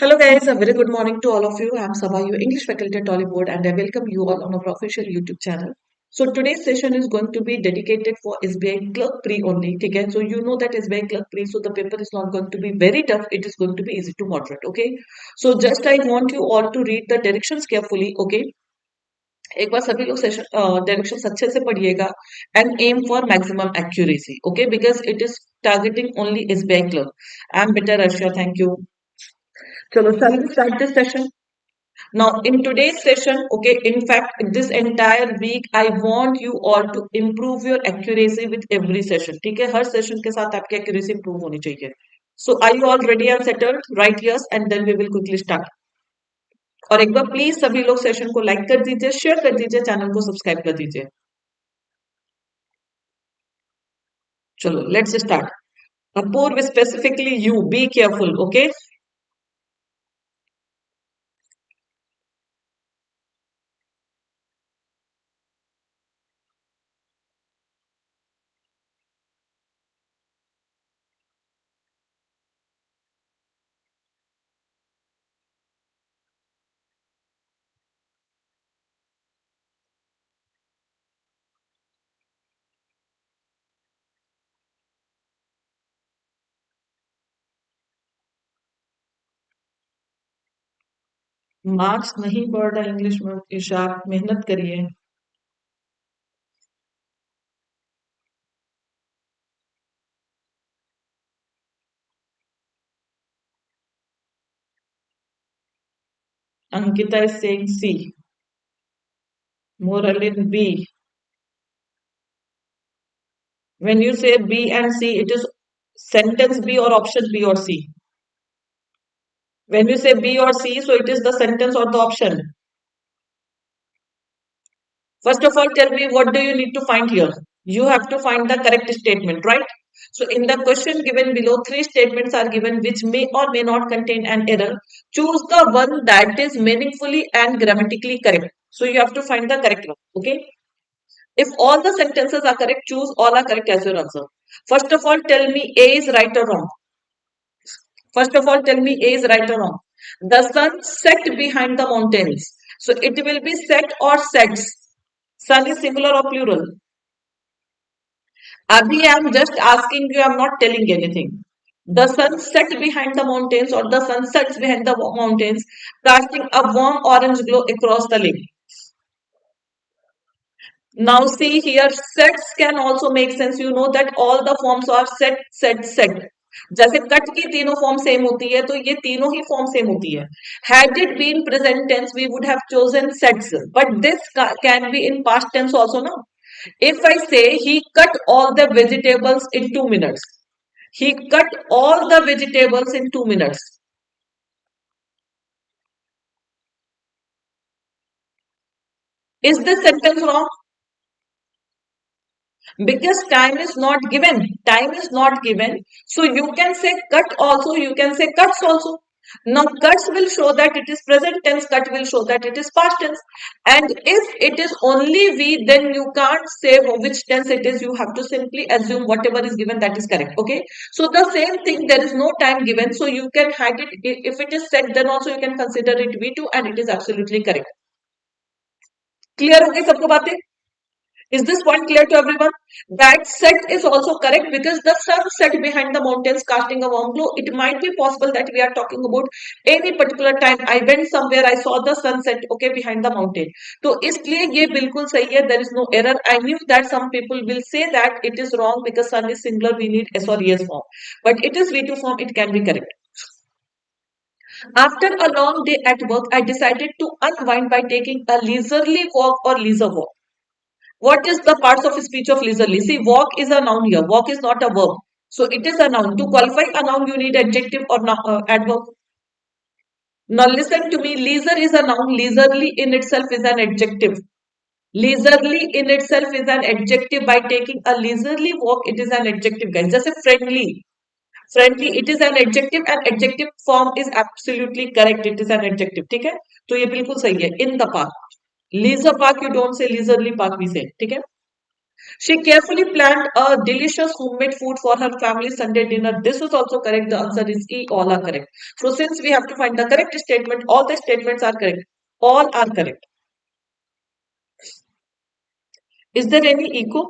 Hello guys, a very good morning to all of you. I'm Saba, your English faculty at Oliveboard, and I welcome you all on our official YouTube channel. So today's session is going to be dedicated for SBI Clerk Pre only. Okay? So you know that SBI Clerk Pre, so the paper is not going to be very tough. It is going to be easy to moderate. Okay. So just I want you all to read the directions carefully. Okay. एक बार सभी लोग session directions अच्छे से पढ़िएगा and aim for maximum accuracy okay because it is targeting only SBI clerk I am better रशिया thank you चलो shall we start this session. Now, in today's session, okay, in fact, this entire week, I want you all to improve your accuracy with every session. ठीक है, हर session के साथ आपकी accuracy improve होनी चाहिए. So, are you all ready and settled? Right, yes, and then we will quickly start. और एक बार please सभी लोग सेशन को लाइक कर दीजिए, शेयर कर दीजिए, चैनल को सब्सक्राइब कर दीजिए. चलो, let's start. Apurv, specifically you, be careful, okay? Marks नहीं बढ़ रहा इंग्लिश में, इशाक मेहनत करिए. Ankita is saying C. Moralin B. When you say B and C, it is sentence B or option B or C. When you say B or C, so it is the sentence or the option. First of all, tell me what do you need to find here? You have to find the correct statement, right? So in the question given below, three statements are given which may or may not contain an error. Choose the one that is meaningfully and grammatically correct. So you have to find the correct one, okay? If all the sentences are correct, choose all are correct as your answer. First of all, tell me A is right or wrong. First of all, tell me A is right or wrong. The sun set behind the mountains. So it will be set or sets. Sun is singular or plural. Abhi, I am just asking you, I am not telling anything. The sun set behind the mountains or the sun sets behind the mountains, casting a warm orange glow across the lake. Now see here, sets can also make sense. You know that all the forms are set, set, set. जैसे cut की तीनों form same होती है तो ये तीनों ही form same होती है. Had it been present tense, we would have chosen sets, but this can be in past tense also, no? If I say he cut all the vegetables in 2 minutes, he cut all the vegetables in 2 minutes. Is this sentence wrong? Because time is not given. Time is not given. So you can say cut also, you can say cuts also. Now cuts will show that it is present tense, cut will show that it is past tense. And if it is only we, then you can't say which tense it is. You have to simply assume whatever is given that is correct. Okay. So the same thing, there is no time given. So you can hide it. If it is set, then also you can consider it V2 and it is absolutely correct. Clear हो गई सबको बातें? Is this point clear to everyone? That set is also correct because the sun set behind the mountains casting a warm glow. It might be possible that we are talking about any particular time. I went somewhere, I saw the sunset, okay, behind the mountain. तो इसलिए ये बिल्कुल सही है. There is no error. I knew that some people will say that it is wrong because sun is singular. We need S or ES form, but it is V2 form. It can be correct. After a long day at work, I decided to unwind by taking a leisurely walk or leisure walk. What is the parts of speech of leisurely? See, walk is a noun here. Walk is not a verb. So it is a noun. To qualify a noun, you need adjective or adverb. Now listen to me. Leisure is a noun. Leisurely in itself is an adjective. Leisurely in itself is an adjective. By taking a leisurely walk, it is an adjective, guys. Just a friendly. Friendly, it is an adjective and adjective form is absolutely correct. It is an adjective. ठीक है? तो ये बिल्कुल सही है. In the park. Leisure park, you don't say leisurely park, we say. ठीक है? She carefully planned a delicious homemade food for her family Sunday dinner. This was also correct. The answer is E. All are correct. So since we have to find the correct statement, all the statements are correct. All are correct. Is there any echo?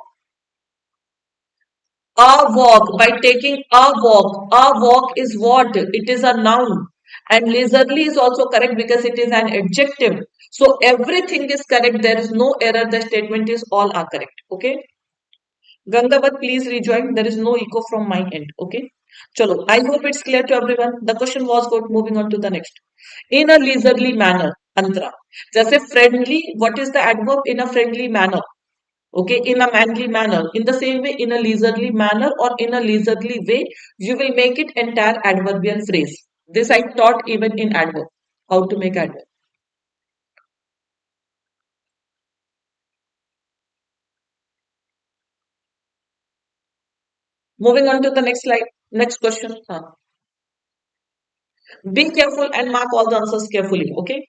A walk, by taking a walk. A walk is what? It is a noun. And leisurely is also correct because it is an adjective. So everything is correct. There is no error. The statement is all are correct. Okay. Gangavat, please rejoin. There is no echo from my end. Okay. Chalo. I hope it's clear to everyone. The question was good. Moving on to the next. In a leisurely manner. Antra. जैसे friendly. What is the adverb in a friendly manner? Okay, in a manly manner. In the same way, in a leisurely manner or in a leisurely way, you will make it entire adverbial phrase. This I taught even in adverb. How to make adverb. Moving on to the next slide. Next question. Be careful and mark all the answers carefully. Okay.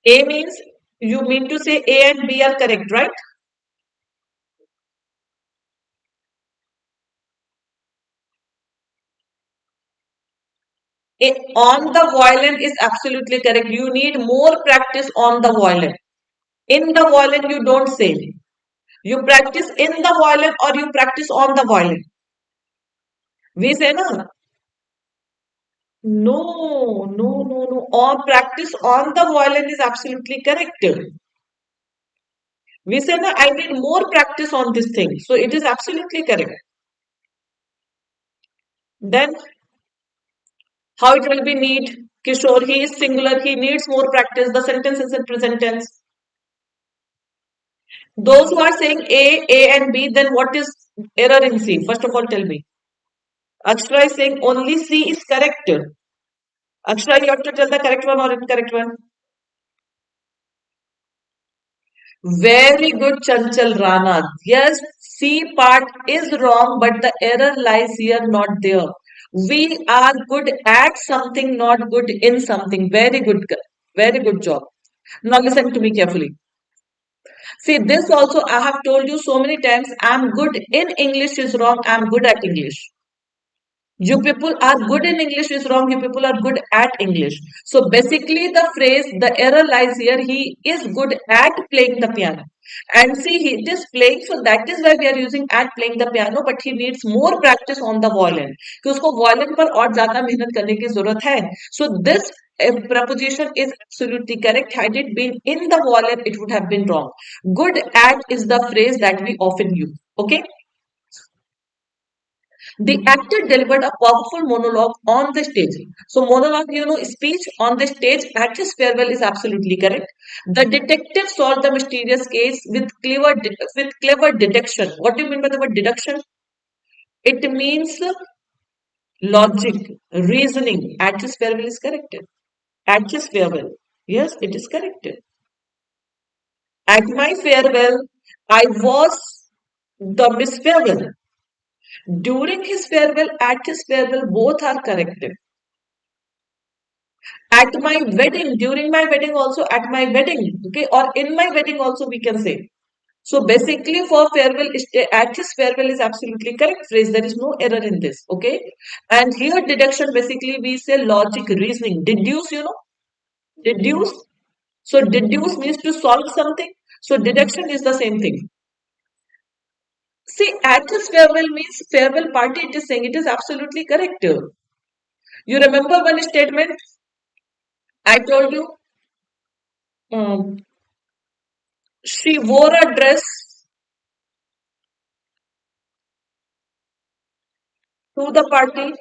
A means you mean to say A and B are correct, right? A, on the violin is absolutely correct. You need more practice on the violin. In the violin, you don't say. You practice in the violin or you practice on the violin. We say na. No, no, no, no. Or practice on the violin is absolutely correct. We say that I need more practice on this thing. So it is absolutely correct. Then how it will be need? Kishore, he is singular, he needs more practice. The sentence is in present tense. Those who are saying A and B, then what is error in C? First of all, tell me. Akshara is saying only C is correct. Akshara, you have to tell the correct one or incorrect one. Very good, Chanchal Rana. Yes, C part is wrong, but the error lies here, not there. We are good at something, not good in something. Very good, very good job. Now listen to me carefully. See, this also I have told you so many times. I'm good in English is wrong. I'm good at English. You people are good in English is wrong. You people are good at English. So basically, the phrase, the error lies here. He is good at playing the piano. And see, he is playing. So that is why we are using at playing the piano. But he needs more practice on the violin. कि उसको violin पर और ज़्यादा मेहनत करने की ज़रूरत है. So this preposition is absolutely correct. Had it been in the violin, it would have been wrong. Good at is the phrase that we often use. Okay. The actor delivered a powerful monologue on the stage. So, monologue, speech on the stage at his farewell is absolutely correct. The detective solved the mysterious case with clever deduction. What do you mean by the word deduction? It means logic, reasoning. At his farewell is correct. At his farewell. Yes, it is correct. At my farewell, I was the Miss Farewell. During his farewell, at his farewell, both are correct. At my wedding, during my wedding also, at my wedding, okay, or in my wedding also we can say. So basically for farewell, at his farewell is absolutely correct phrase. There is no error in this, okay. And here deduction, basically we say logic, reasoning, deduce, deduce. So deduce means to solve something. So deduction is the same thing. See, at his farewell means farewell party, it is saying, it is absolutely correct. You remember one statement I told you, um, she wore a dress. to the party.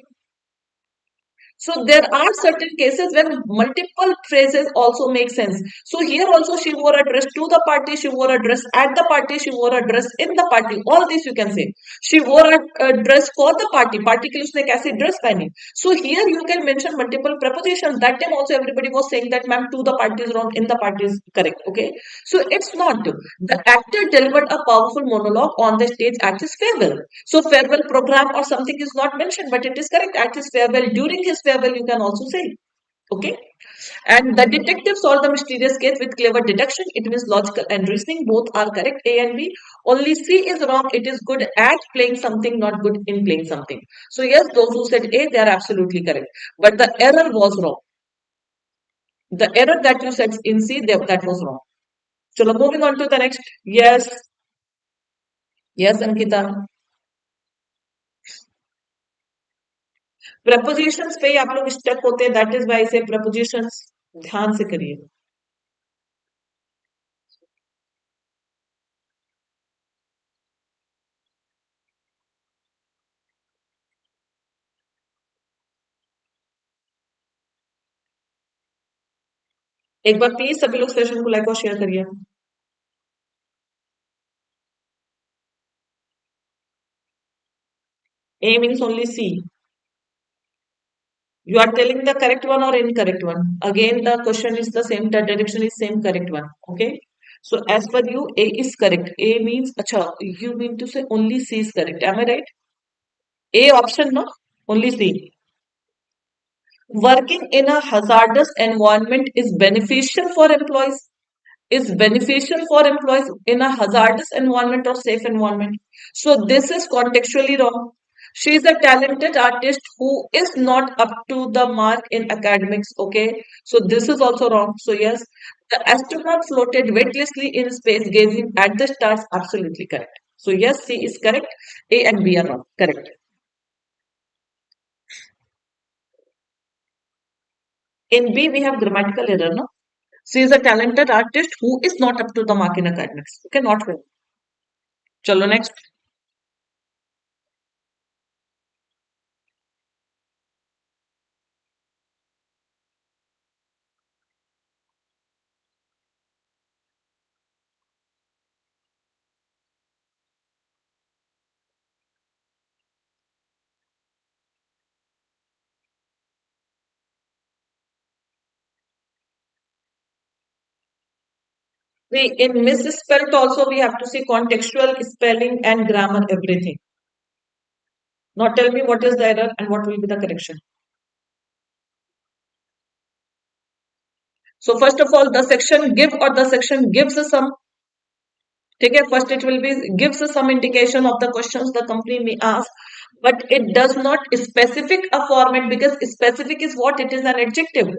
So there are certain cases when multiple phrases also make sense. So here also she wore a dress to the party, she wore a dress at the party, she wore a dress in the party. All this you can say. She wore a dress for the party. Party के लिए उसने कैसी dress पहनी. So here you can mention multiple prepositions. That time also everybody was saying that ma'am to the party is wrong, in the party is correct. Okay. So it's not. The actor delivered a powerful monologue on the stage at his farewell. So farewell program or something is not mentioned, but it is correct at his farewell. During his farewell, you can also say. Okay. And the detective solved the mysterious case with clever deduction. It means logical and reasoning. Both are correct. A and B. Only C is wrong. It is good at playing something, not good in playing something. So yes, those who said A, they are absolutely correct. But the error was wrong. The error that you said in C, that was wrong. So moving on to the next. Yes. Yes, Ankita. Propositions पे ही आप लोग stuck होते हैं that is why से propositions ध्यान से करिए एक बार प्लीज सभी लोग सेशन को लाइक और शेयर करिए A means only C. You are telling the correct one or incorrect one. Again, the question is the same, the direction is same correct one. Okay. So as per you, A is correct. A means, acha, you mean to say only C is correct. Am I right? A option, no? Only C. Working in a hazardous environment is beneficial for employees. Is beneficial for employees in a hazardous environment or safe environment. So this is contextually wrong. She is a talented artist who is not up to the mark in academics. Okay, so this is also wrong. So yes, the astronaut floated weightlessly in space, gazing at the stars. Absolutely correct. So yes, C is correct. A and B are wrong. Correct. In B, we have grammatical error. No, she is a talented artist who is not up to the mark in academics. Okay, not wrong. Chalo next. See, in misspelled also we have to see contextual spelling and grammar, everything. Now tell me what is the error and what will be the correction. So first of all, the section give or the section gives us some. Okay, first it will be gives us some indication of the questions the company may ask, but it does not specific a format because specific is what it is an adjective.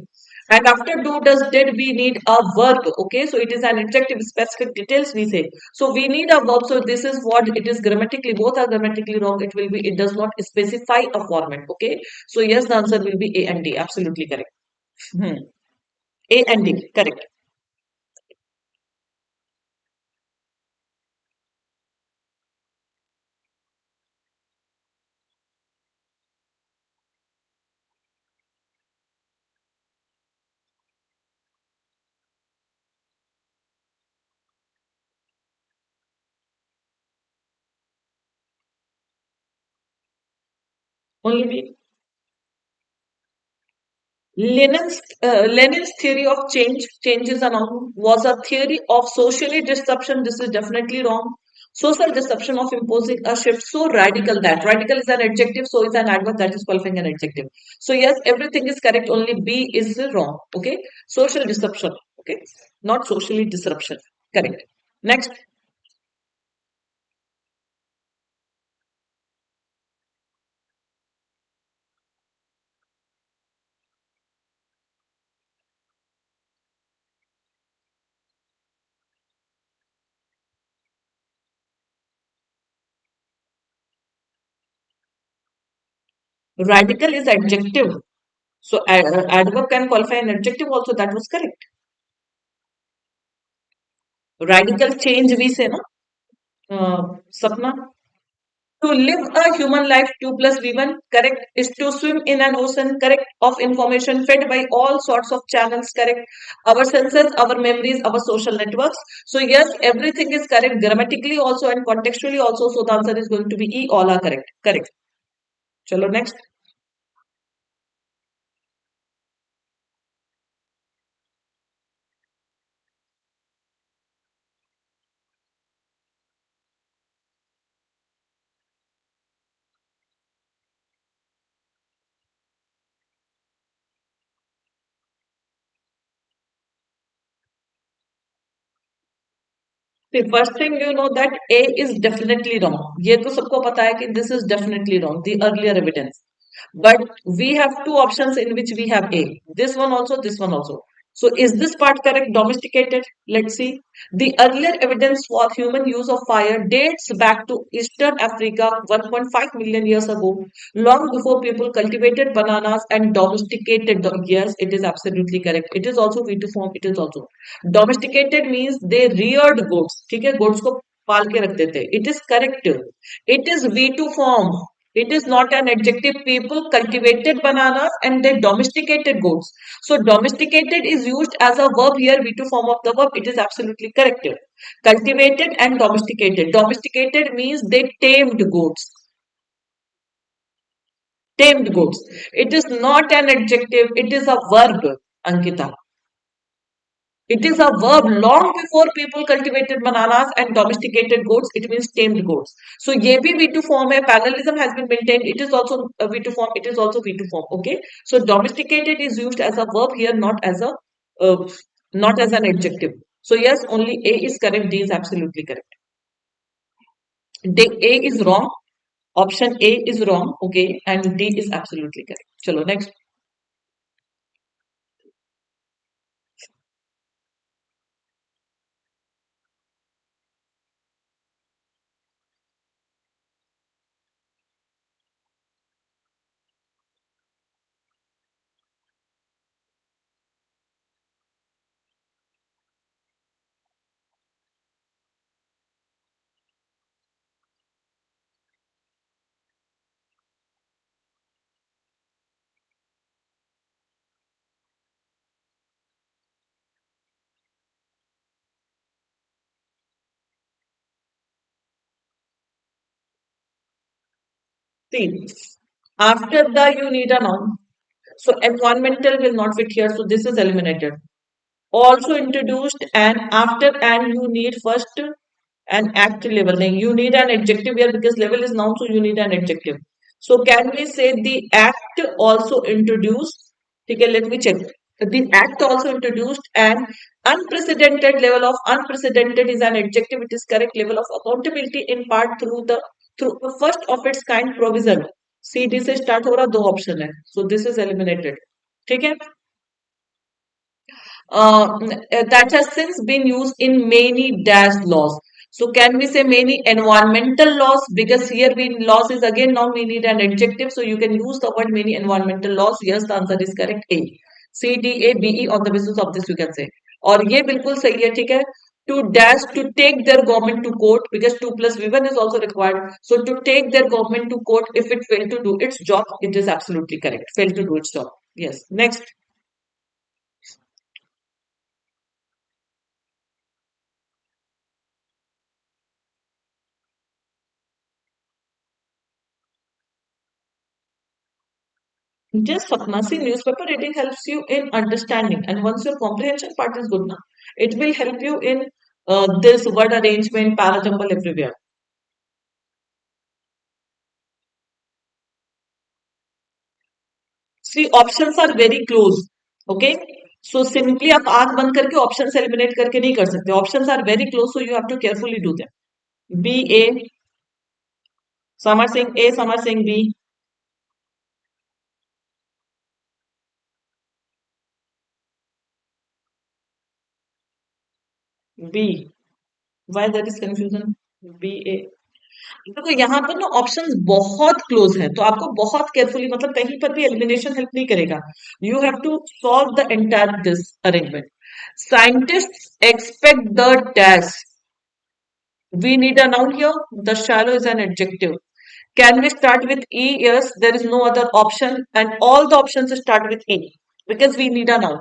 And after do, does, did, we need a verb. Okay, so it is an adjective, specific details we say. So we need a verb. So this is what it is grammatically. Both are grammatically wrong. It will be. It does not specify a format. Okay. So yes, the answer will be A and D. Absolutely correct. Hmm. A and D. Correct. Only B. Lenin's theory of change is a noun, was a theory of socially disruption. This is definitely wrong. Social disruption of imposing a shift so radical that radical is an adjective, so is an adverb that is qualifying an adjective. So yes, everything is correct. Only B is wrong. Okay, social disruption. Okay, not socially disruption. Correct. Next, radical is adjective. So adverb can qualify an adjective also. That was correct. Radical change we say no. Sapna. To live a human life, 2 plus V1, correct, is to swim in an ocean, correct, of information fed by all sorts of channels, correct, our senses, our memories, our social networks. So yes, everything is correct grammatically also and contextually also. So the answer is going to be E, all are correct. Correct. Chalo, next. The first thing you know that A is definitely wrong. ये तो सबको पता है कि this is definitely wrong. The earlier evidence. But we have two options in which we have A. This one also, this one also. So is this part correct? Domesticated? Let's see. The earlier evidence for human use of fire dates back to Eastern Africa 1.5 million years ago, long before people cultivated bananas and domesticated them. Yes, it is absolutely correct. It is also V2 form. It is also. Domesticated means they reared goats. ठीक है, goats को पाल के रखते थे. It is correct. It is V2 form. It is not an adjective. People cultivated bananas and they domesticated goats. So domesticated is used as a verb here, V2 form of the verb. It is absolutely correct. Cultivated and domesticated. Domesticated means they tamed goats. Tamed goats. It is not an adjective. It is a verb, Ankita. It is a verb long before people cultivated bananas and domesticated goats. It means tamed goats. So ये भी V2 form है. Parallelism has been maintained. It is also a V2 form. It is also V2 form. Okay. So domesticated is used as a verb here, uh, not as an adjective. So yes, only A is correct. D is absolutely correct. A is wrong. Option A is wrong. Okay, and D is absolutely correct. Chalo next. See, after the you need a noun. So environmental will not fit here. So this is eliminated. Also introduced and after and you need first an act level. You need an adjective here because level is noun, so you need an adjective. So can we say the act also introduced? Okay, let me check. The act also introduced an unprecedented level of unprecedented is an adjective. It is correct level of accountability in part through the first of its kind provision. See, this is start हो रहा दो option है. So this is eliminated. ठीक है? That has since been used in many dash laws. So can we say many environmental laws? Because here we laws is again now we need an adjective. So you can use the word many environmental laws. Yes, the answer is correct. A. C, D, A, B, E on the basis of this you can say. और ये बिल्कुल सही है ठीक है. To dash to take their government to court because 2 plus V1 is also required. So to take their government to court if it failed to do its job, it is absolutely correct. Failed to do its job. Yes. Next. Just Sapna, see, newspaper reading helps you in understanding, and once your comprehension part is good now, it will help you in this word arrangement, parajumble everywhere. See, options are very close. Okay, so simply आप आंख बंद करके options eliminate करके नहीं कर सकते. Options are very close, so you have to carefully do them. B A, Samar Singh A, Samar Singh B, B. Why there is confusion? B A. देखो यहाँ पर ना ऑप्शंस बहुत क्लोज हैं तो आपको बहुत केयरफुली मतलब कहीं पर भी एलिमिनेशन हेल्प नहीं करेगा you have to solve the entire this arrangement scientist expect the dash we need a noun here the shallow is an adjective Can we start with E? Yes, there is no other option, and all the options start with A because we need a noun.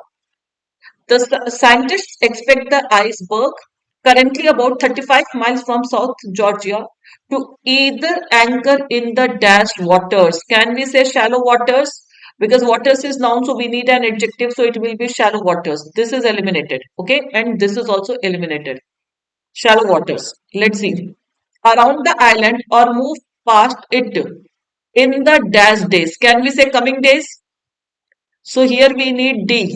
The scientists expect the iceberg, currently about 35 miles from South Georgia, to either anchor in the dashed waters. Can we say shallow waters? Because waters is noun, so we need an adjective, so it will be shallow waters. This is eliminated, okay? And this is also eliminated. Shallow waters. Let's see. Around the island or move past it in the dash days. Can we say coming days? So here we need D.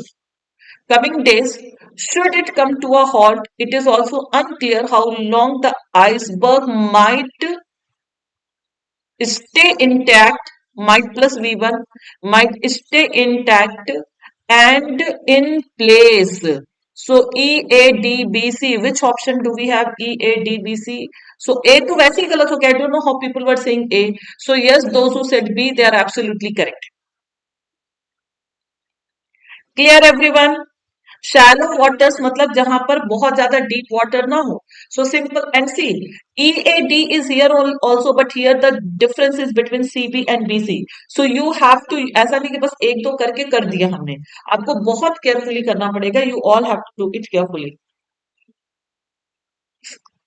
Coming days, should it come to a halt, it is also unclear how long the iceberg might stay intact, might plus V1, might stay intact and in place. So E, A, D, B, C, which option do we have? E, A, D, B, C. So A to वैसे ही गलत हो गया. I don't know how people were saying A. So yes, those who said B, they are absolutely correct. Clear everyone? Shallow waters मतलब जहां पर बहुत ज्यादा deep water ना हो so simple and C EAD is here also but here the difference is between CB and BC so you have to ऐसा नहीं कि बस एक दो करके कर दिया हमने आपको बहुत केयरफुली करना पड़ेगा you all have to do it carefully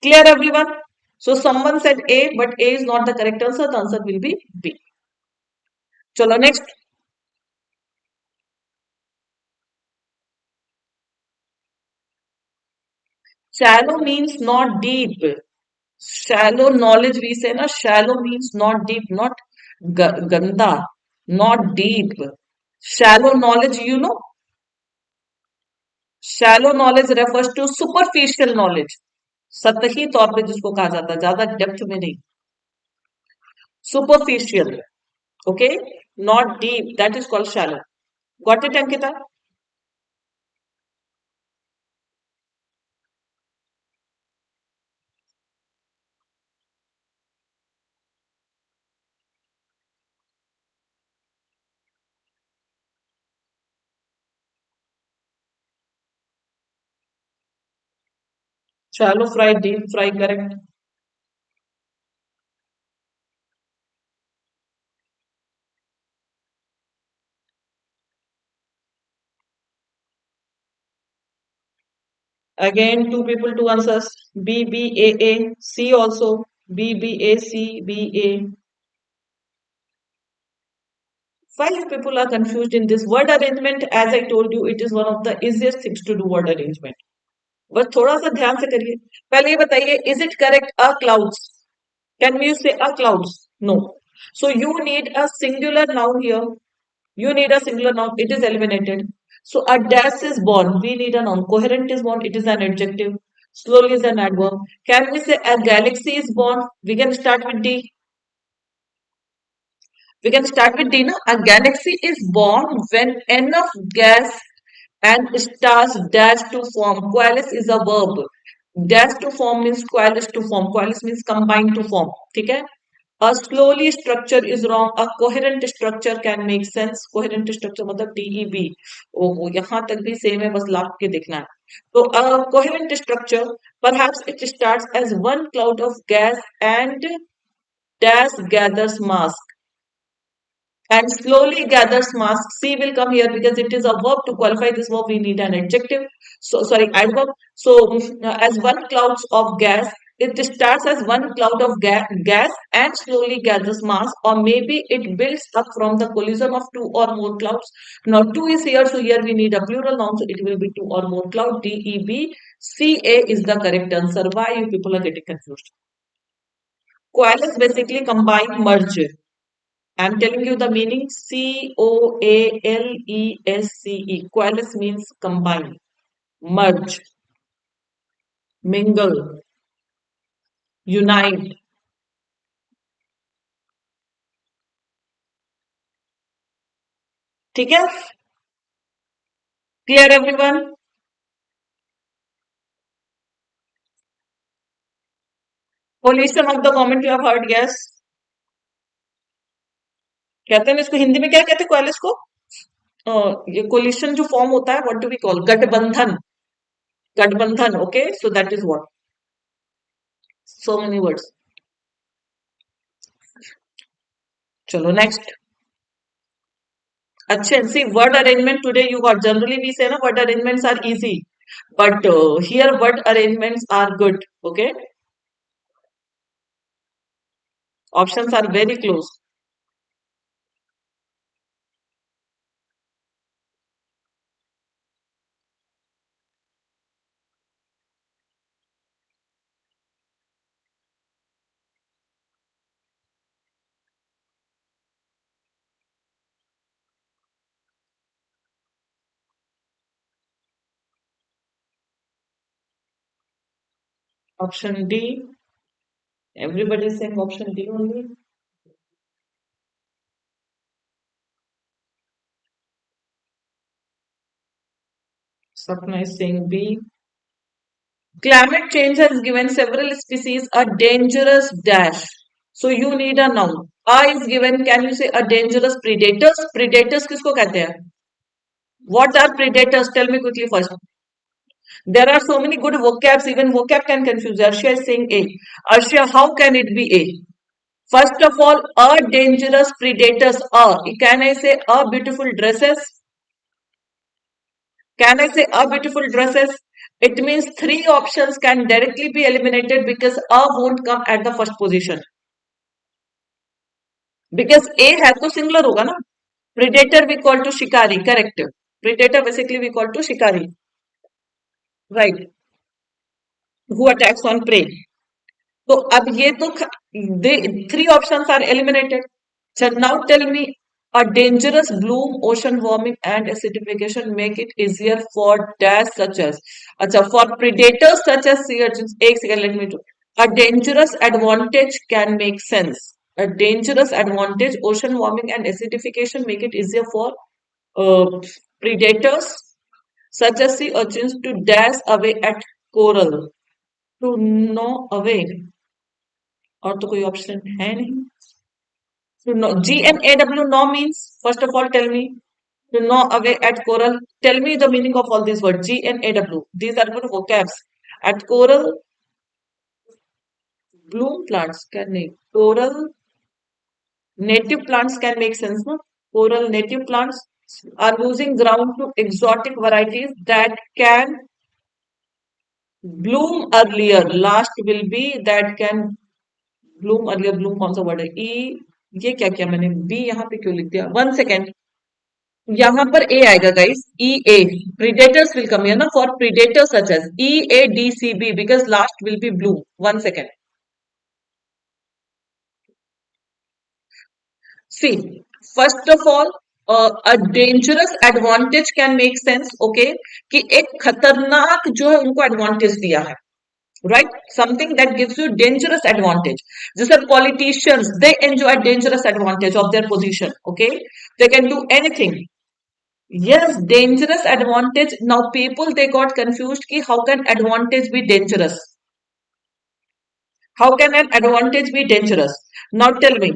clear everyone so someone said A but A is not the correct answer the answer will be B चलो next shallow means not deep shallow knowledge we say na shallow means not deep not ganda not deep shallow knowledge shallow knowledge refers to superficial knowledge सतही तौर पे जिसको कहा जाता है ज्यादा depth में नहीं superficial okay not deep that is called shallow got it Ankita shallow fry deep fry correct again two people two answers B C also B. Five people are confused in this word arrangement. As I told you, it is one of the easiest things to do word arrangement. बस थोड़ा सा ध्यान से करिए पहले ये बताइए is it correct a clouds can we say a clouds no so you need a singular noun here you need a singular noun it is eliminated so a dash is born we need a noun coherent is born it is an adjective slowly is an adverb can we say a galaxy is born we can start with D we can start with Dina. A galaxy is born when enough gas and stars dash to form. Coalesce is a verb. Dash to form means coalesce to form. Coalesce means combine to form. ठीक है? A slowly structure is wrong. A coherent structure can make sense. Coherent structure मतलब DEB. ओहो यहाँ तक भी same है बस लाख के देखना है. So a coherent structure perhaps it starts as one cloud of gas and dash gathers mass and slowly gathers mass. C will come here because it is a verb. To qualify this verb, we need an adjective. So, sorry, adverb. So, as one clouds of gas, it starts as one cloud of gas and slowly gathers mass, or maybe it builds up from the collision of two or more clouds. Now, two is here, so here we need a plural noun, so it will be two or more cloud. DEB. CA is the correct answer. Why you people are getting confused? Coalesce basically combine, merge. I'm telling you the meaning Coalesce. Coalesce means combine, merge, mingle, unite. ठीक है clear everyone pollution of the moment you have heard gas कहते हैं इसको हिंदी में क्या कहते हैं कोलिस को ये कोलिशन जो फॉर्म होता है व्हाट डू वी कॉल गठबंधन गठबंधन okay so that is what so many words Chalo, next. Acha, see, word arrangement today you got. Generally, we say, no, word arrangements are easy. But here, word arrangements are good. Okay. Options are very close. Option D. Everybody is saying option D only. Sapna is saying B. Climate change has given several species a dangerous dash. So you need a noun. A is given. Can you say a dangerous predators? Predators किसको कहते हैं? What are predators? Tell me quickly first. There are so many good vocabs. Even vocab can confuse. Arshia is saying A. Arshia, how can it be A? First of all, a dangerous predators are. Can I say a beautiful dresses? Can I say a beautiful dresses? It means three options can directly be eliminated because a won't come at the first position. Because A है तो singular होगा ना. Predator we call to shikari, correct. Predator basically we call to shikari, right? Who attacks on prey. तो अब ये तो three options are eliminated. So now tell me, a dangerous bloom, ocean warming, and acidification make it easier for dash such as. अच्छा, for predators such as sea urchins. एक second, let me do. A dangerous advantage can make sense. A dangerous advantage, ocean warming and acidification make it easier for uh, predators such as sea urchins to dash away at coral. To gnaw away. और तो कोई option है नहीं. To know, GNAW, no means, first of all, tell me. To know away at coral. Tell me the meaning of all these words. GNAW. These are good vocabs. At coral, bloom plants can make. Coral, native plants can make sense, no? Coral native plants are losing ground to exotic varieties that can bloom earlier. Last will be that can bloom earlier. Bloom कौन सा word है? ये क्या किया मैंने? B यहाँ पे क्यों लिख दिया? 1 सेकेंड. यहाँ पर ए आएगा guys. E A predators will come here ना. For predators such as E A D C B because last will be blue. 1 second. See first of all a dangerous advantage can make sense. Okay कि एक खतरनाक जो है उनको advantage दिया है, right? Something that gives you dangerous advantage. जैसे politicians, they enjoy dangerous advantage of their position. Okay, they can do anything. Yes, dangerous advantage. Now people they got confused ki how can advantage be dangerous? How can an advantage be dangerous? Now tell me.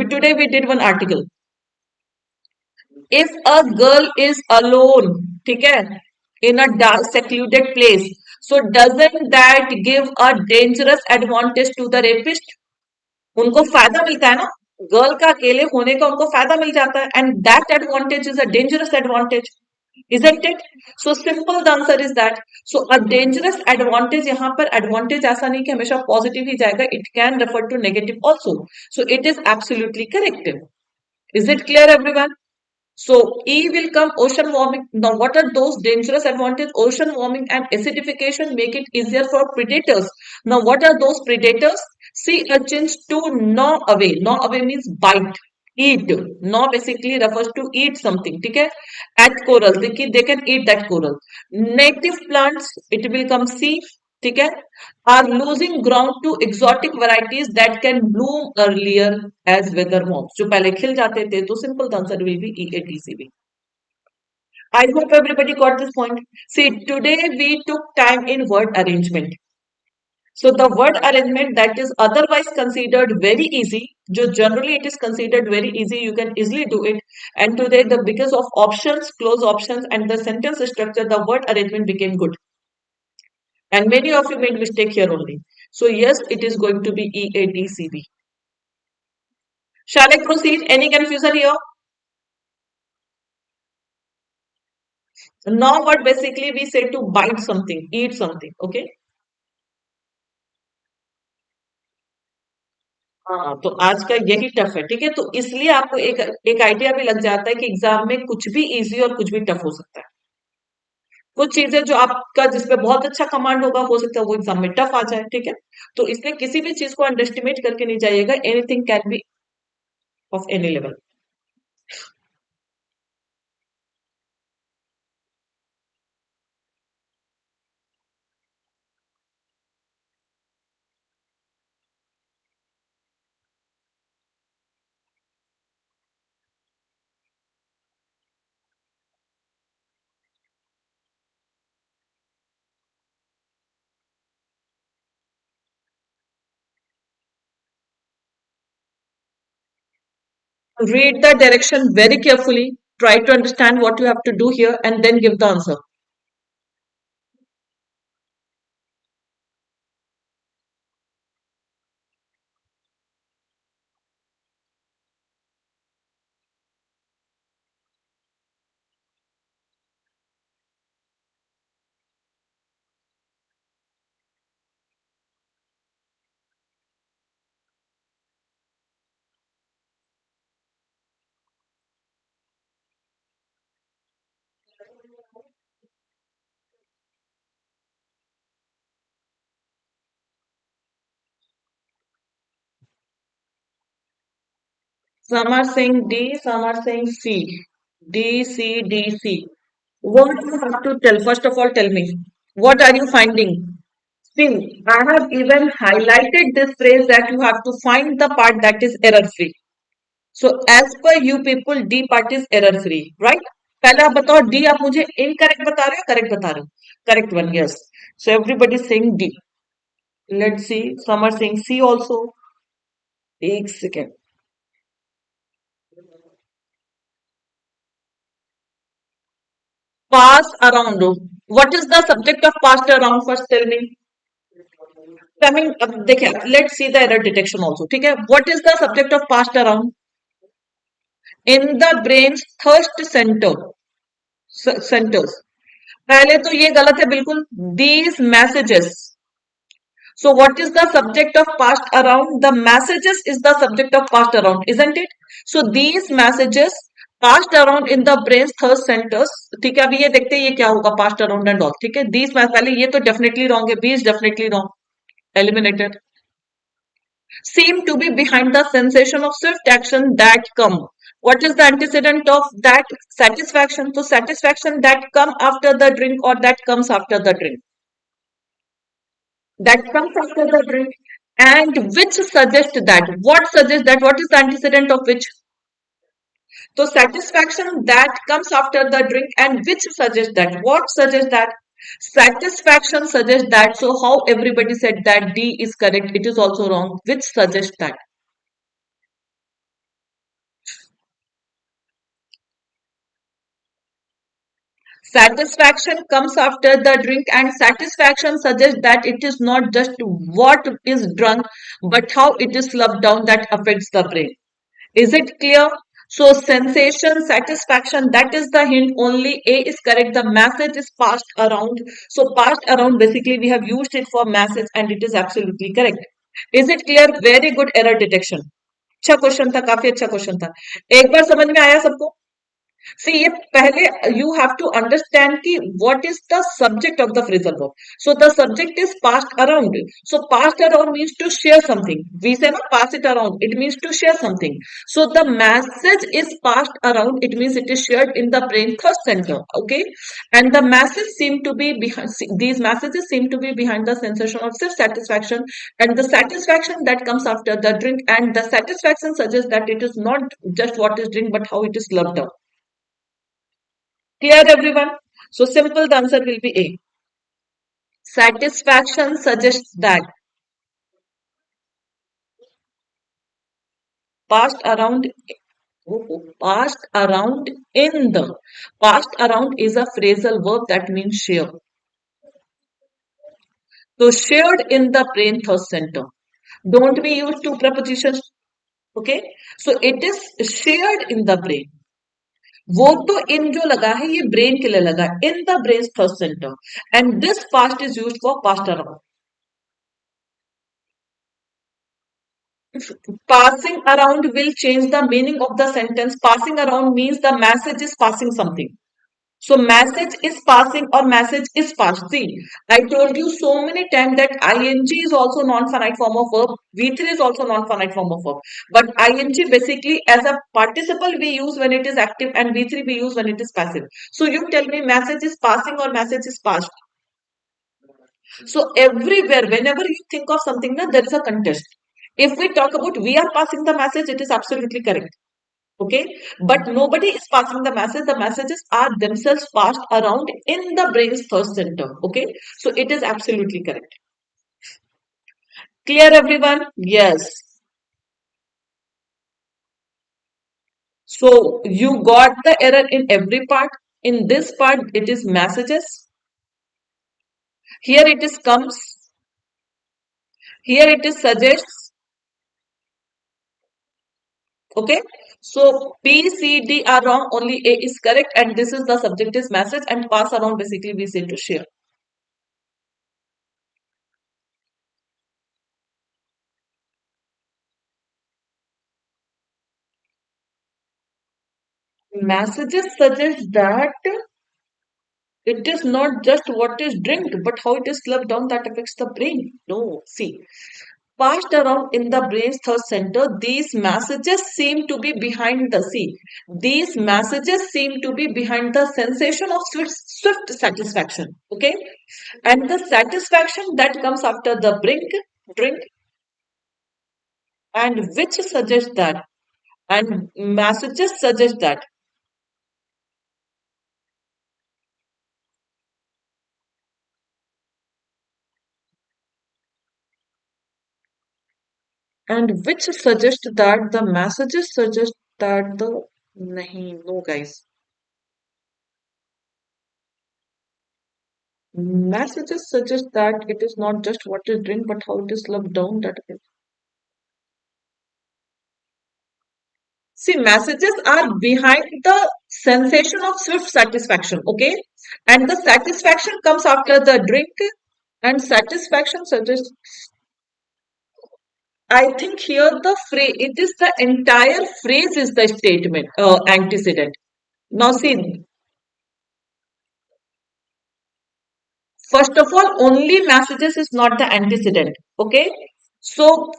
Today we did one article. If a girl is alone, ठीक है, in a dark secluded place, so doesn't that give a dangerous advantage to the rapist? उनको फायदा मिलता है ना. Girl का अकेले होने का उनको फायदा मिल जाता है. And that advantage is a dangerous advantage. Isn't it? So simple the answer is that. So a dangerous advantage, यहाँ पर advantage ऐसा नहीं कि हमेशा positive ही जाएगा. It can refer to negative also. So it is absolutely correct. Is it clear, everyone? So E will come ocean warming. Now what are those dangerous advantages? Ocean warming and acidification make it easier for predators. Now what are those predators? Sea urchins to gnaw away. Gnaw away means bite, eat. Gnaw basically refers to eat something. Okay? At coral, they can eat that coral. Native plants, it will come C. ठीक है, are losing ground to exotic varieties that can bloom earlier as weather warms. जो पहले खिल जाते थे तो simple the answer will be EATCB. I hope everybody got this point. See, today we took time in word arrangement. So the word arrangement that is otherwise considered very easy, जो generally it is considered very easy, you can easily do it. And today the because of options, close options and the sentence structure, the word arrangement became good. And many of you made mistake here only. So yes, it is going to be EADCB. Shall I proceed? Any confusion here? Now what basically we say to bite something, eat something, okay? हाँ तो आज का यही tough है, ठीक है? तो इसलिए आपको एक एक आइडिया भी लग जाता है कि एग्जाम में कुछ भी इजी और कुछ भी टफ हो सकता है। कुछ चीजें जो आपका जिसपे बहुत अच्छा कमांड होगा, हो सकता है वो एग्जाम में टफ आ जाए, ठीक है? तो इसलिए किसी भी चीज को अंडरएस्टिमेट करके नहीं जाइएगा, anything can be of any level. Read the direction very carefully, try to understand what you have to do here, and then give the answer. Some are saying D, some are saying C. D, C, D, C. What you have to tell? First of all, tell me. What are you finding? See, I have even highlighted this phrase that you have to find the part that is error free. So, as per you people, D part is error free, right? पहले आप बताओ D आप मुझे incorrect बता रहे हो correct बता रहे हो? Correct one, yes. So everybody is saying D. Let's see. Some are saying C also. एक second. Pass around. What is the subject of passed around? First tell me. Coming up, देखिए, let's see the error detection also. ठीक है? What is the subject of passed around? In the brain's thirst centers. पहले तो ये गलत है बिल्कुल. These messages. So what is the subject of passed around? The messages is the subject of passed around, isn't it? So these messages passed around in the brain's third centers. ठीक है, अभी ये देखते हैं ये क्या होगा passed around and all. ठीक है, these पहले ये तो definitely wrong है, B is definitely wrong, eliminated. Seem to be behind the sensation of swift action that come. What is the antecedent of that? Satisfaction. So satisfaction that come after the drink or that comes after the drink. That comes after the drink. And which suggests that? What suggests that? What is the antecedent of which? So satisfaction that comes after the drink and which suggests that? What suggests that? Satisfaction suggests that. So how everybody said that D is correct, it is also wrong. Which suggests that? Satisfaction comes after the drink, and satisfaction suggests that it is not just what is drunk, but how it is sloughed down that affects the brain. Is it clear? So, sensation, satisfaction, that is the hint. Only A is correct. The message is passed around. So, passed around, basically, we have used it for message and it is absolutely correct. Is it clear? Very good error detection. अच्छा question था, काफी अच्छा question था. एक बार समझ में आया सबको? See, ये पहले you have to understand कि what is the subject of the phrasal verb. So the subject is passed around. So passed around means to share something. We say not pass it around. It means to share something. So the message is passed around. It means it is shared in the brain third center. Okay, and the message seem to be behind. These messages seem to be behind the sensation of self satisfaction, and the satisfaction that comes after the drink, and the satisfaction suggests that it is not just what is drink, but how it is loved up. Clear everyone? So simple, the answer will be A. Satisfaction suggests that passed around, passed around in the, passed around is a phrasal verb that means share. So shared in the brain third center. Don't we use two prepositions? Okay, so it is shared in the brain. वो तो इन जो लगा है ये brain के लिए लगा है in the brain first centre and this past is used for past around. Passing around will change the meaning of the sentence. Passing around means the message is passing something. So message is passing or message is passed. See, I told you so many times that ing is also non-finite form of verb. V3 is also non-finite form of verb. But ing basically as a participle we use when it is active and V3 we use when it is passive. So you tell me message is passing or message is passed. So everywhere, whenever you think of something, there is a context. If we talk about we are passing the message, it is absolutely correct. Okay, but nobody is passing the message. The messages are themselves passed around in the brain's third center. Okay, so it is absolutely correct. Clear, everyone? Yes. So you got the error in every part. In this part, it is messages. Here it is comes. Here it is suggests. Okay, so B, C, D are wrong, only A is correct, and this is the subject is message, and pass around basically we say to share. Messages suggest that it is not just what is drink, but how it is sloughed down that affects the brain. No, see, passed around in the brain's third center, these messages seem to be behind the sea. These messages seem to be behind the sensation of swift satisfaction. Okay, and the satisfaction that comes after the drink, and which suggests that, and messages suggest that, and which suggests that the messages suggest that the. Nahi, no, guys. Messages suggest that it is not just what is drink, but how it is slumped down. That is. See, messages are behind the sensation of swift satisfaction, okay? And the satisfaction comes after the drink, and satisfaction suggests. I think here the phrase, it is the entire phrase is the statement, antecedent. Now, see, first of all, only messages is not the antecedent. Okay. So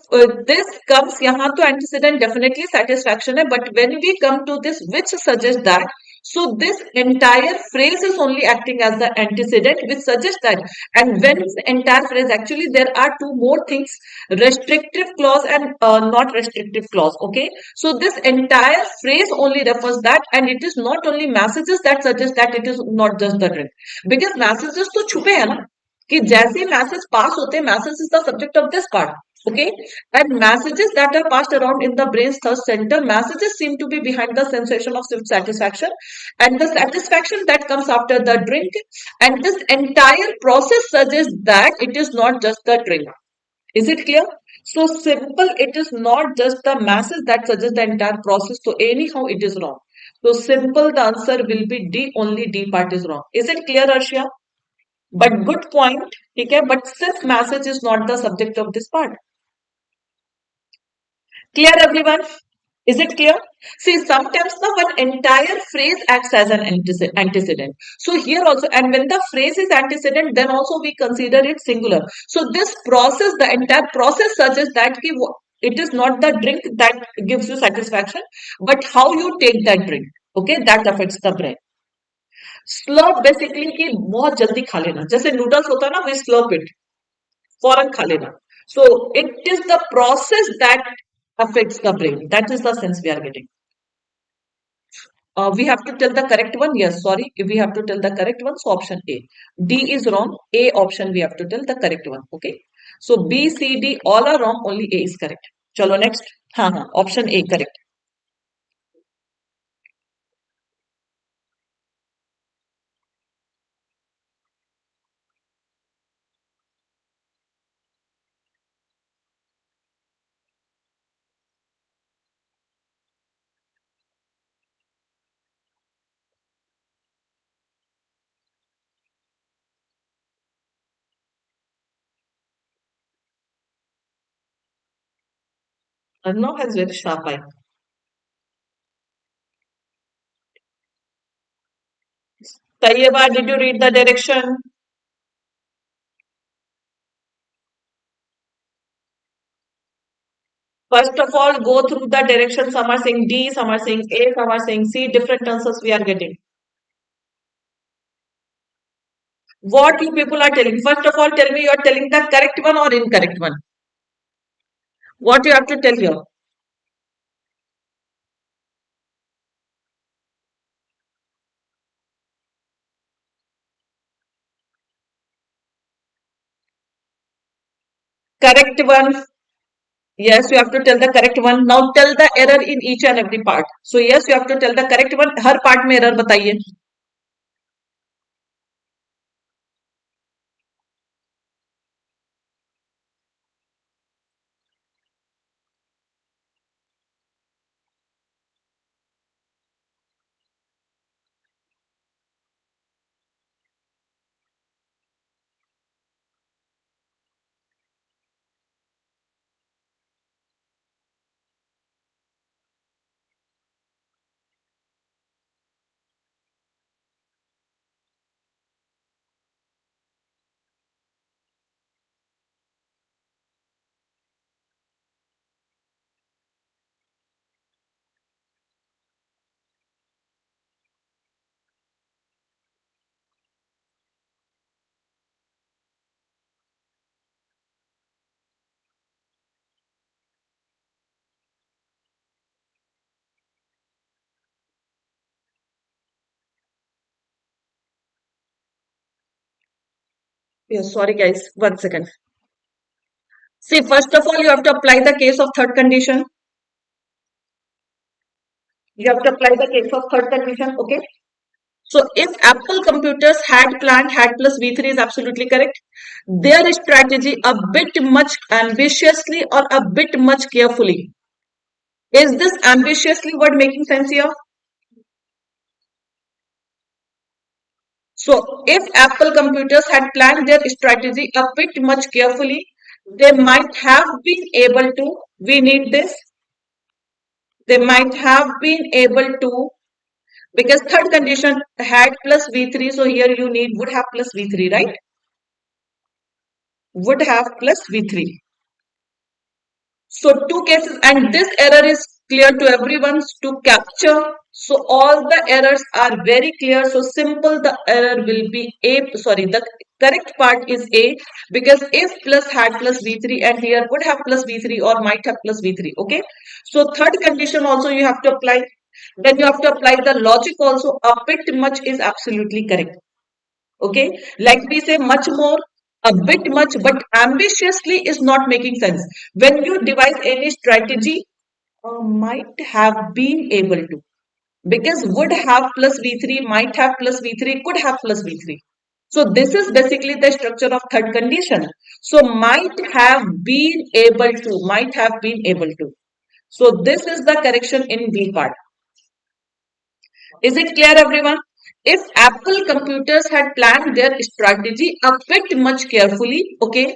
this comes यहाँ तो antecedent definitely satisfaction है, but when we come to this which suggests that, so this entire phrase is only acting as the antecedent which suggests that, and when the entire phrase actually there are two more things, restrictive clause and not restrictive clause. Okay, so this entire phrase only refers that, and it is not only messages that suggest that it is not just the drink, because messages तो छुपे हैं ना कि जैसे message pass होते हैं message is the subject of this part. Okay, and messages that are passed around in the brain's third center, messages seem to be behind the sensation of satisfaction, and the satisfaction that comes after the drink, and this entire process suggests that it is not just the drink. Is it clear? So simple, it is not just the message that suggests the entire process, so anyhow it is wrong. So simple, the answer will be D, only D part is wrong. Is it clear, Arshia? But good point, okay, but since message is not the subject of this part. Clear, everyone? Is it clear? See, sometimes the one entire phrase acts as an antecedent. So here also, and when the phrase is antecedent, then also we consider it singular. So this process, the entire process suggests that it is not the drink that gives you satisfaction, but how you take that drink. Okay, that affects the brain. Slurp basically कि बहुत जल्दी खा लेना, जैसे noodles होता है ना, we slurp it, फौरन खा लेना. So it is the process that affects the brain. That is the sense we are getting. We have to tell the correct one. Yes, sorry, we have to tell the correct one. So option A. D is wrong. A option we have to tell the correct one. Okay. So B, C, D all are wrong. Only A is correct. Chalo next. हाँ option A correct. Arnav has very sharp eye. Tayyeba, did you read the direction? First of all, go through the direction. Some are saying D, some are saying A, some are saying C. Different answers we are getting. What you people are telling? First of all, tell me you are telling the correct one or incorrect one. What you have to tell here? Correct one. Yes, you have to tell the correct one. Now tell the error in each and every part. So yes, you have to tell the correct one. Her part में error बताइए. Yes, sorry guys. 1 second. See, first of all, you have to apply the case of third condition. You have to apply the case of third condition. Okay. So if Apple computers had planned had plus V3 is absolutely correct. Their strategy a bit much ambitiously or a bit much carefully. Is this ambitiously word making sense here? So if Apple computers had planned their strategy a bit much carefully, they might have been able to, we need this, they might have been able to, because third condition had plus V3, so here you need would have plus V3, right? Would have plus V3. So two cases, and this error is clear to everyone to capture. So all the errors are very clear. So simple, the error will be A. Sorry, the correct part is A because if plus had plus V3 and here would have plus V3 or might have plus V3. Okay. So third condition also you have to apply. Then you have to apply the logic also. A bit much is absolutely correct. Okay, like we say much more, a bit much, but ambitiously is not making sense. When you devise any strategy, might have been able to, because would have plus V3, might have plus V3, could have plus V3. So this is basically the structure of third condition. So might have been able to, might have been able to. So this is the correction in B part. Is it clear, everyone? If Apple computers had planned their strategy a bit much carefully, okay,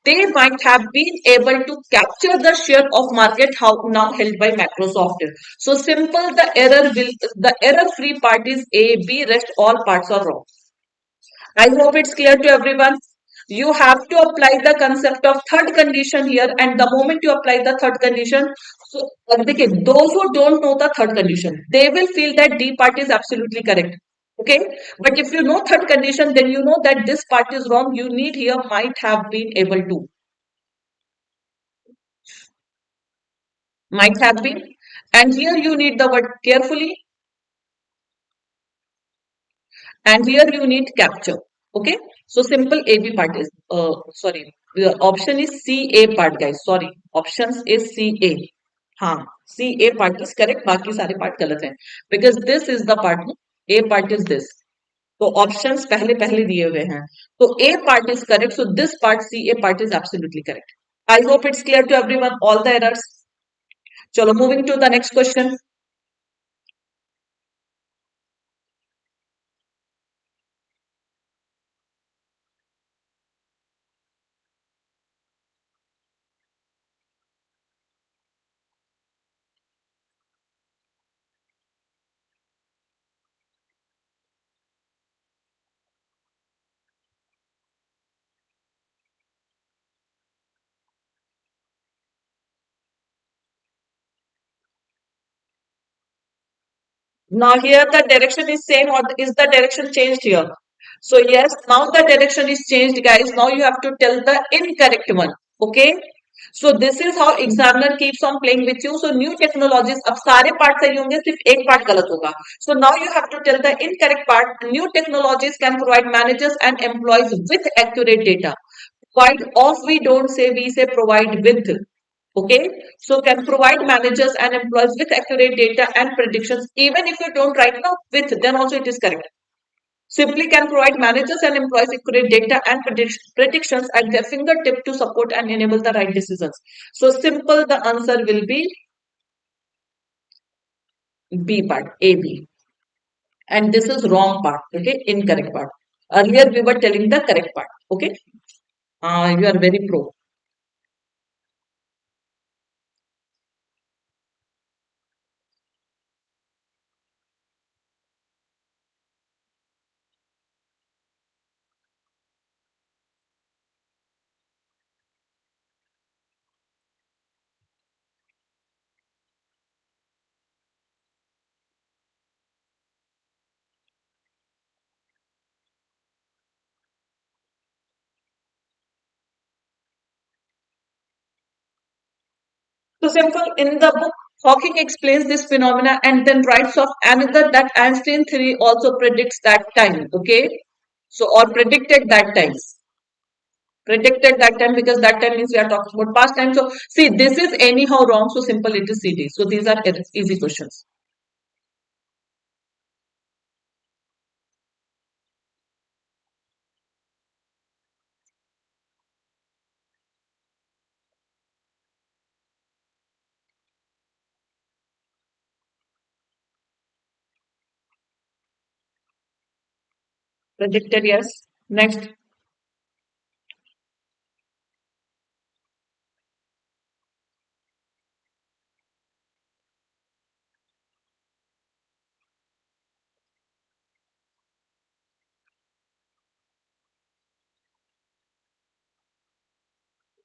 they might have been able to capture the share of market now held by Microsoft. So simple, the error free part is A, B, rest all parts are wrong. I hope it's clear to everyone. You have to apply the concept of third condition here, and the moment you apply the third condition, so those who don't know the third condition, they will feel that D part is absolutely correct. Okay, but if you know third condition, then you know that this part is wrong. You need here might have been able to, might have been, and here you need the word carefully, and here you need capture. Okay, so simple AB part is sorry, the option is CA part, guys. Sorry, options is CA. हाँ, CA part is correct, बाकी सारे part गलत हैं, because this is the part, no? A part is this. तो options पहले पहले दिए हुए हैं, तो A part is correct, so this part CA part is absolutely correct. I hope it's clear to everyone all the errors. चलो moving to the next question. Now here the direction is same or is the direction changed here? So yes, now the direction is changed, guys. Now you have to tell the incorrect one. Okay. So this is how examiner keeps on playing with you. So new technologies, अब सारे part सही होंगे, सिर्फ एक part गलत होगा. So now you have to tell the incorrect part. New technologies can provide managers and employees with accurate data. Provide of we don't say, we say provide with. Okay, so can provide managers and employees with accurate data and predictions. Even if you don't write now with, then also it is correct. Simply can provide managers and employees accurate data and predictions at their fingertip to support and enable the right decisions. So simple, the answer will be B part, AB. And this is wrong part, okay, incorrect part. Earlier we were telling the correct part, okay. You are very pro. So simple, in the book, Hawking explains this phenomena and then writes of another that Einstein theory also predicts that time. Okay. So or predicted that time because that time means we are talking about past time. So see, this is anyhow wrong. So simple, it is CD. So these are easy questions. Predicted, yes. Next,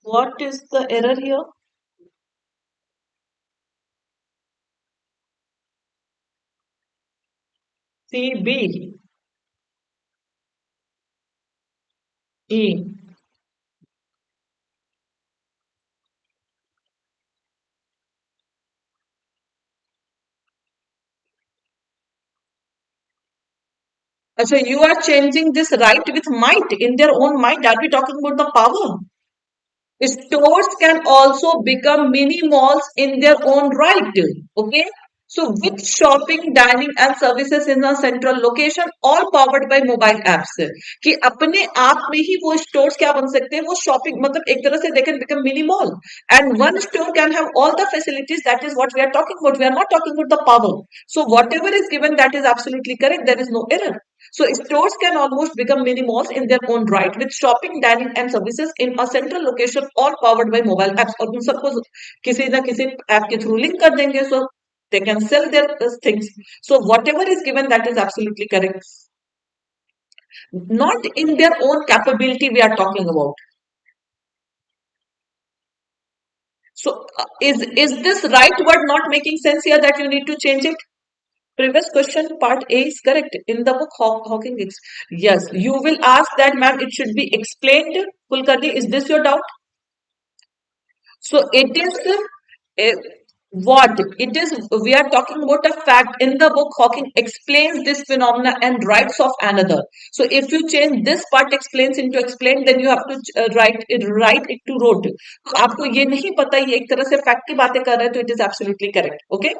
what is the error here? C, B, E. So you are changing this right with might in their own might. Are we talking about the power? Stores can also become mini malls in their own right. Okay. So with shopping, dining and services in a central location, all powered by mobile apps. कि अपने आप में ही वो stores क्या बन सकते हैं, वो shopping मतलब एक तरह से they can become mini mall and one store can have all the facilities. That is what we are talking about. We are not talking about the power. So whatever is given, that is absolutely correct. There is no error. So stores can almost become mini malls in their own right with shopping, dining and services in a central location all powered by mobile apps. और उन सबको किसी ना किसी app के through link कर देंगे, so they can sell their things. So whatever is given, that is absolutely correct. Not in their own capability we are talking about. So is this right word not making sense here that you need to change it? Previous question, part A is correct. In the book, Hawking. Yes, you will ask that, ma'am, it should be explained. Kulkarni, is this your doubt? So it is what? It is, we are talking about a fact. In the book, Hawking explains this phenomena and writes of another. So if you change this part explains into explain, then you have to write it to wrote. तो आपको ये नहीं पता, ये एक तरह से fact की बातें कर रहे हैं, तो it is absolutely correct. Okay.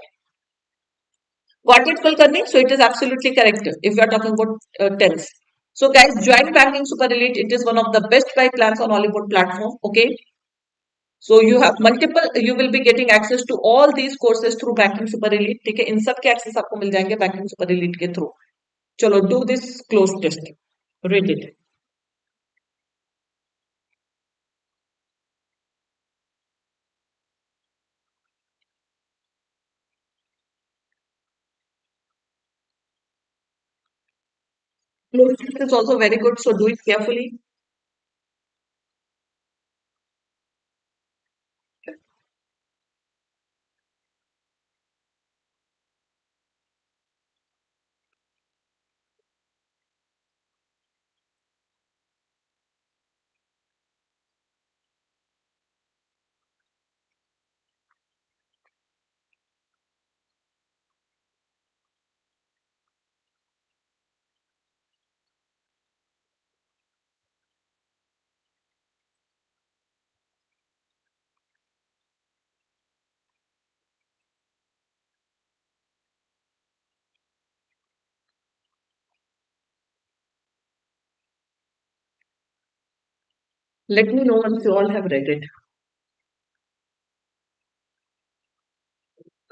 Got it, Kulkarni? So it is absolutely correct if you are talking about tense. So guys, join banking super elite. It is one of the best buy plans on Oliveboard platform. Okay. So you have multiple, you will be getting access to all these courses through banking super elite. ठीक है, इन सब के access आपको मिल जाएंगे banking super elite के through. चलो, do this close test. Read it. Close test is also very good. So do it carefully. Let me know once you all have read it.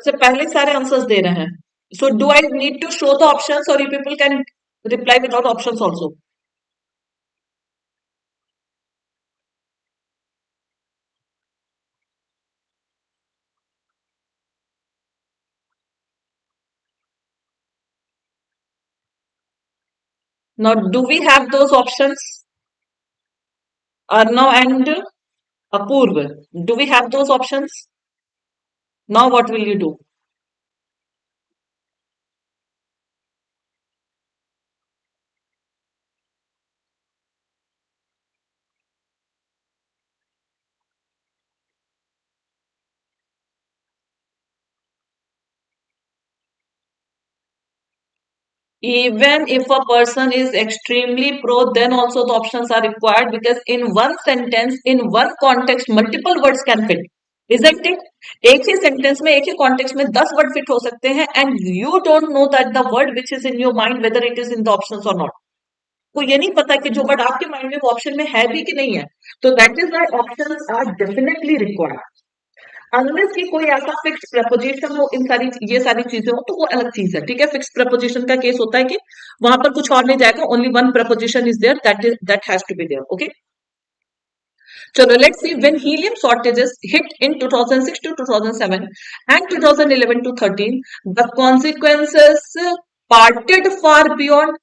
So पहले सारे answers दे रहे हैं. So do I need to show the options, or you people can reply without options also? Now, do we have those options? Arnav and Apurva. Do we have those options? Now, what will you do? Even if a person is extremely pro, then also the options are required, because in one sentence, in one context, multiple words can fit. Isn't it? एक ही sentence में एक ही context में 10 word fit हो सकते हैं, and you don't know that the word which is in your mind whether it is in the options or not. को ये नहीं पता कि जो वर्ड आपके माइंड में वो ऑप्शन में है भी कि नहीं है. तो that is why options are definitely required. Unless कि कोई ऐसा फिक्स प्रपोजिशन हो, इन सारी ये सारी चीजें हो, तो वो अलग चीज है. ठीक है, फिक्स प्रपोजिशन का केस होता है कि वहां पर कुछ और नहीं जाएगा, only one proposition is there, that has to be there. Okay, चलो let's see. When helium shortages hit in 2006 to 2007 and 2011 to 13, the consequences parted far beyond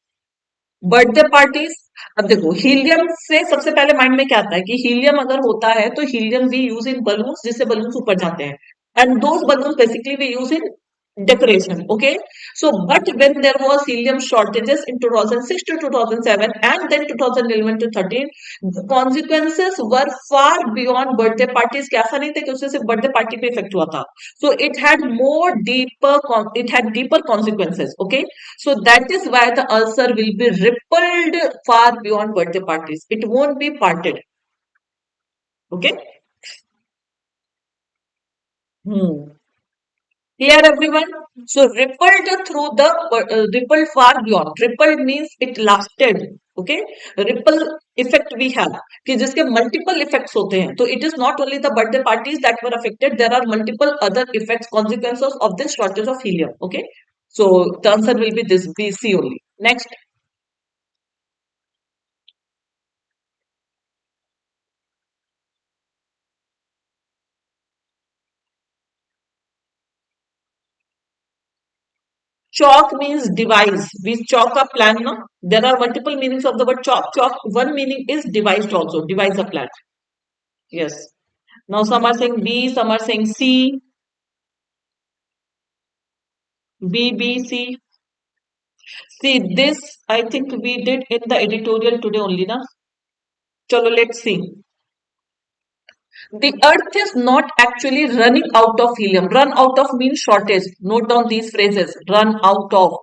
birthday parties. अब देखो, हीलियम से सबसे पहले माइंड में क्या आता है कि हीलियम अगर होता है तो helium we use in balloons, जिससे बलून्स ऊपर जाते हैं, and those balloons basically we use in decoration. Okay, so but when there was helium shortages in 2006 to 2007 and then 2011 to 13, the consequences were far beyond birthday parties. कि ऐसा नहीं था कि उससे सिर्फ बर्थडे पार्टी पे इफेक्ट हुआ था. So it had more deeper, it had deeper consequences. Okay, so that is why the ulcer will be rippled far beyond birthday parties. It won't be parted. Okay. Hmm. Clear, everyone? So rippled through the rippled far beyond. Rippled means it lasted. Okay, ripple effect we have कि जिसके multiple effects होते हैं. तो it is not only the birthday parties that were affected. There are multiple other effects, consequences of this shortage of helium. Okay, so the answer will be this, B, C only. Next. Chalk means device. We chalk a plan. No, there are multiple meanings of the word chalk. Chalk, one meaning is devised also. Devise a plan. Yes. Now some are saying B, some are saying C, B, B, C. See, this I think we did in the editorial today only, na? Chalo, let's see. The earth is not actually running out of helium. Run out of means shortage. Note down these phrases. Run out of.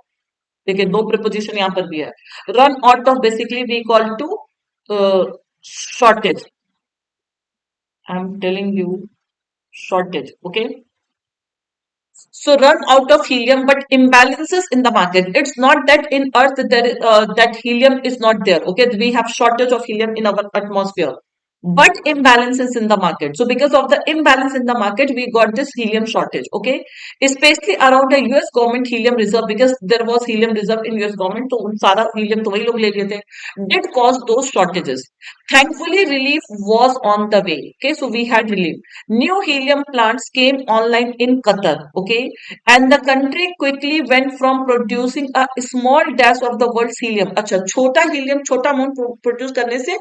देखिए दो preposition यहाँ पर भी है. Run out of basically we call to shortage. I'm telling you shortage. Okay. So run out of helium, but imbalances in the market. It's not that in Earth there that helium is not there. Okay, we have shortage of helium in our atmosphere, but imbalances in the market. So because of the imbalance in the market, we got this helium shortage. Okay, especially around the US government helium reserve, because there was helium reserve in US government. तो उन सारा helium तो वही लोग ले लिए थे. Did cause those shortages. Thankfully, relief was on the way. Okay, so we had relief. New helium plants came online in Qatar. Okay, and the country quickly went from producing a small dash of the world's helium. अच्छा, छोटा helium, छोटा amount produce करने से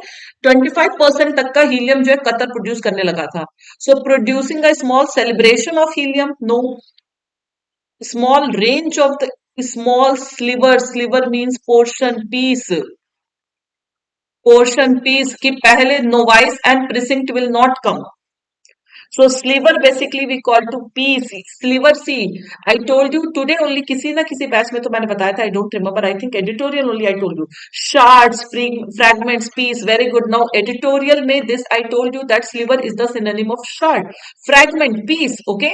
25% तक का helium जो है Qatar produce करने लगा था. So producing a small celebration of helium? No. Small range of the small sliver. Sliver means portion, piece. Portion, piece कि पहले novice and precinct will not come. So sliver basically we call to piece. Sliver, see, I told you today only किसी ना किसी batch में तो मैंने बताया था. I don't remember. I think editorial only I told you. Shards, fragments, piece. Very good. Now editorial में this I told you that sliver is the synonym of shard. Fragment, piece. Okay.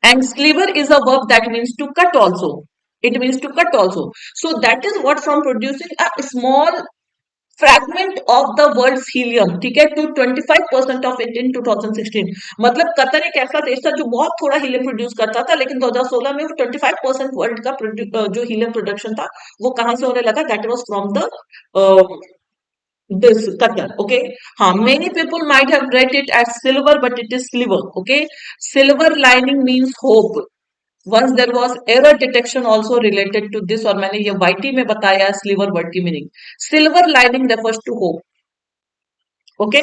And sliver is a verb that means to cut also. It means to cut also. So that is what from producing a small fragment of the world helium, ठीक है, to 25% of it in 2016। मतलब Qatar एक ऐसा देश था जो बहुत थोड़ा हीलियम प्रोड्यूस करता था, लेकिन 2016 में वो 25% वर्ल्ड का जो हीलियम प्रोडक्शन था वो कहां से होने लगा, that was from the this Qatar, okay. Many people might have read it as silver, but it is sliver, okay. Silver lining means hope. Once there was error detection also related to this, और मैंने ये YT में बताया sliver word की meaning. Silver lining refers to hope, okay.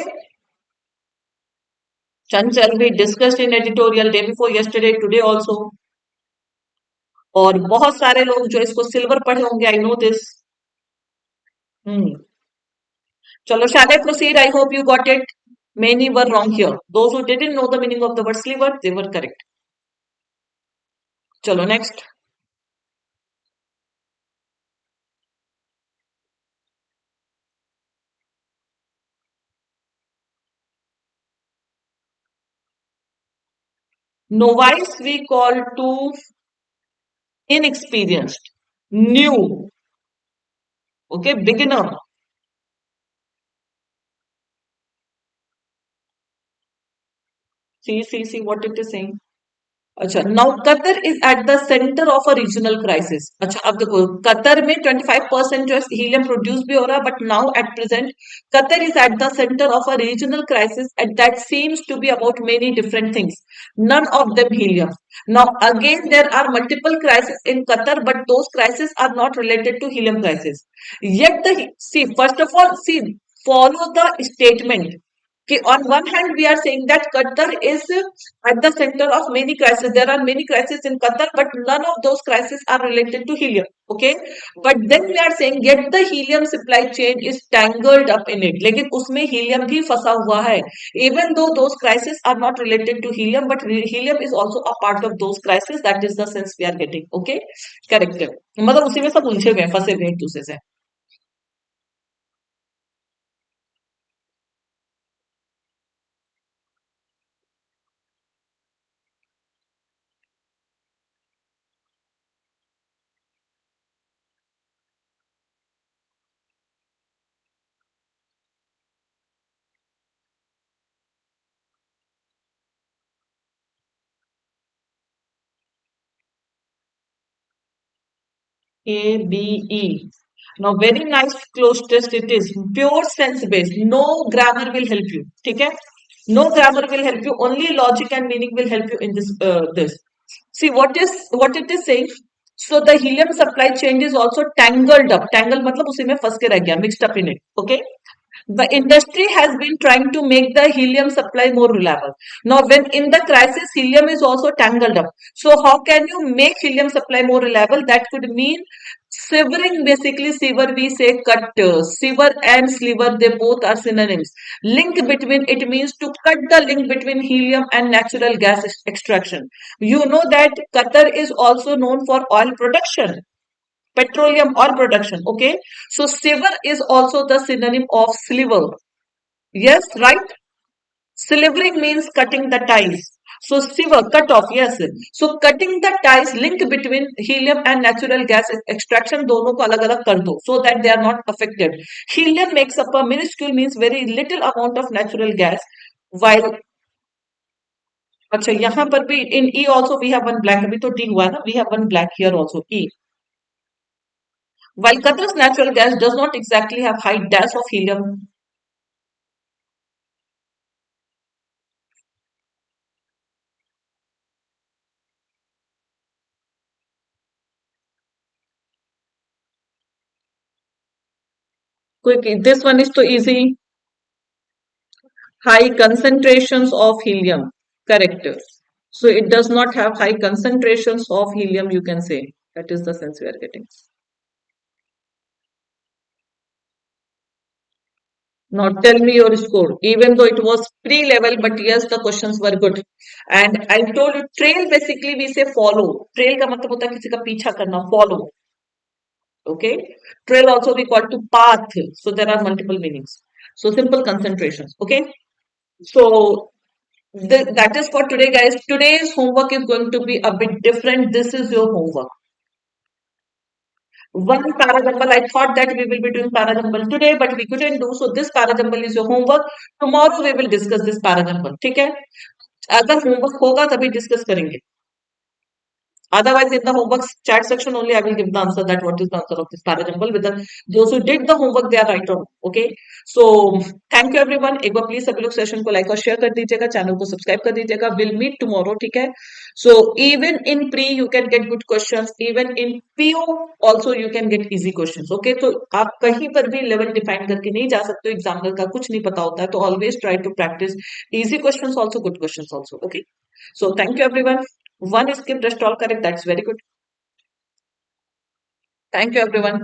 Chanchal, we discussed in editorial day before yesterday, today also. और बहुत सारे लोग जो इसको सिल्वर पढ़े होंगे, आई नो दिस. चलो, shall I proceed? I hope you got it. Many were wrong here. Those who didn't know the meaning of the word sliver, they were correct. चलो next. Novice we call to inexperienced, new, okay, beginner. See what it is saying. अच्छा, now Qatar is at the centre of a regional crisis. अच्छा, अब देखो Qatar में 25% जो helium produce भी हो रहा है, but now at present Qatar is at the centre of a regional crisis at that seems to be about many different things, none of them helium. Now again there are multiple crisis in Qatar, but those crisis are not related to helium crisis. Yet the see first of all see follow the statement. Okay, on one hand, we are saying that Qatar is at the center of many crises. There are many crises in Qatar, but none of those crises are related to helium. Okay, but then we are saying yet the helium supply chain is tangled up in it. लेकिन उसमें helium भी फंसा हुआ है. Even though those crises are not related to helium, but helium is also a part of those crises. That is the sense we are getting. Okay, correct. मतलब उसी में सब उलझे हुए हैं, फंसे हुए हैं एक दूसरे से. A, B, E. Now, very nice close test it is. Pure sense based. No grammar will help you. Okay? No grammar will help you. Only logic and meaning will help you in this. See what it is saying. So the helium supply chain is also tangled up. Tangled मतलब उसी में फंस के रह गया, mixed up in it. Okay? The industry has been trying to make the helium supply more reliable. Now, when in the crisis, helium is also tangled up. So, how can you make helium supply more reliable? That could mean severing, basically, sever we say cut. Sever and sliver, they both are synonyms. Link between, it means to cut the link between helium and natural gas extraction. You know that Qatar is also known for oil production, petroleum oil production. Okay, so sever is also the synonym of sliver. Yes, right. Slivering means cutting the ties. So sever, cut off. Yes, so cutting the ties, link between helium and natural gas extraction, दोनों को अलग अलग कर दो so that they are not affected. Helium makes up a minuscule, means very little amount of natural gas, while अच्छा यहाँ पर भी in E also we have one blank. अभी तो D हुआ ना, we have one blank here also E. While Qatar's natural gas does not exactly have high dash of helium. Quick, this one is too easy. High concentrations of helium. Correct. So it does not have high concentrations of helium, you can say. That is the sense we are getting. Now tell me your score. Even though it was pre-level, but yes, the questions were good. And I told you, trail basically we say follow. Trail का मतलब होता है किसी का पीछा करना, follow. Okay. Trail also we call to path. So there are multiple meanings. So simple concentrations. Okay. So that is for today, guys. Today's homework is going to be a bit different. This is your homework. one parajumble. I thought that we will be doing parajumble today, but we couldn't do. So this parajumble is your homework. Tomorrow we will discuss this parajumble. ठीक है? अगर homework होगा तभी discuss करेंगे. Otherwise, in the homework chat section only, I will give the answer that what is the answer of this parajumble. With the those who did the homework, they are right on. Okay. So thank you everyone. एक बार please सभी लोग session को like और share कर दीजिएगा, channel को subscribe कर दीजिएगा. We'll meet tomorrow. ठीक है. So even in pre you can get good questions. Even in PO also you can get easy questions. Okay. तो आप कहीं पर भी level define करके नहीं जा सकते हो. Examiner का कुछ नहीं पता होता है. तो always try to practice easy questions also, good questions also. Okay. So thank you everyone. One skipped, rest all correct. That's very good. Thank you, everyone.